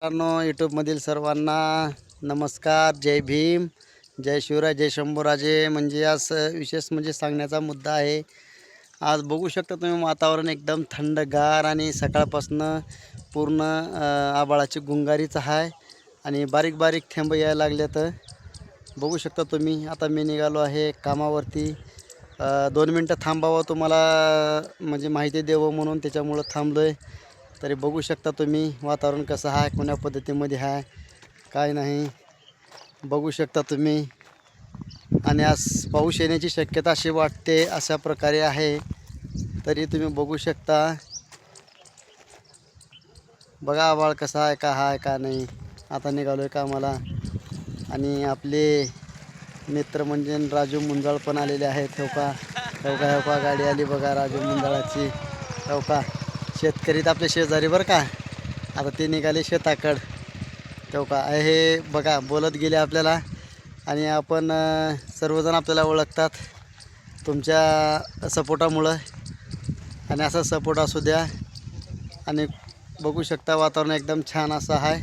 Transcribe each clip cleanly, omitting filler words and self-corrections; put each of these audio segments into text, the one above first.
मित्रांनो, यूट्यूबमधील सर्वांना नमस्कार. जय भीम, जय शिवराय, जय शंभूराजे. म्हणजे आज विशेष म्हणजे सांगण्याचा मुद्दा आहे. आज बघू शकता तुम्ही वातावरण एकदम थंडगार आणि सकाळपासनं पूर्ण आभाळाची गुंगारीच आहे आणि बारीक बारीक थेंब यायला लागले. तर बघू शकता तुम्ही. आता मी निघालो आहे कामावरती. 2 मिनटं थांबावं तुम्हाला म्हणजे माहिती द्यावं म्हणून त्याच्यामुळं थांबलो आहे. तरी बघू शकता तुम्ही वातावरण कसं आहे, कोण्या पद्धतीमध्ये आहे काय नाही बघू शकता तुम्ही. आणि आज पाऊस येण्याची शक्यता अशी वाटते, अशा प्रकारे आहे. तरी तुम्ही बघू शकता. बघा आभाळ कसा आहे, का आहे का नाही. आता निघालो आहे कामाला आणि आपले मित्र म्हणजे राजू मुंजाळ पण आलेले आहेत. ठेवका गाडी आली बघा राजू मुंजाळाची. ठेवका शेतकरी तर आपले शेजारी बरं का. आता ते निघाले शेताकडं. ठेवका हे बघा बोलत गेले आपल्याला आणि आपण सर्वजण आपल्याला ओळखतात तुमच्या सपोर्टामुळं. आणि असा सपोर्ट असू द्या. आणि बघू शकता वातावरण एकदम छान असं आहे.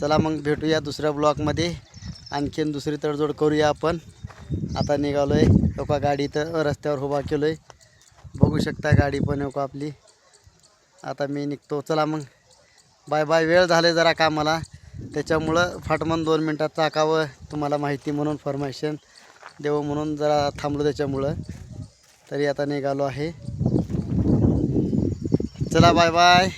चला मग भेटूया दुसऱ्या ब्लॉगमध्ये. आणखीन दुसरी तडजोड करूया आपण. आता निघालो आहे. ठेवका गाडी तर रस्त्यावर उभा केलो आहे. बघू शकता गाडी पण का आपली. आता मी निघतो. चला मग बाय बाय. वेळ झाले जरा कामाला, त्याच्यामुळं फाटमन 2 मिनटात टाकावं तुम्हाला माहिती म्हणून, फॉर्मेशन देवं म्हणून जरा थांबलो त्याच्यामुळं. तरी आता निघालो आहे. चला बाय बाय.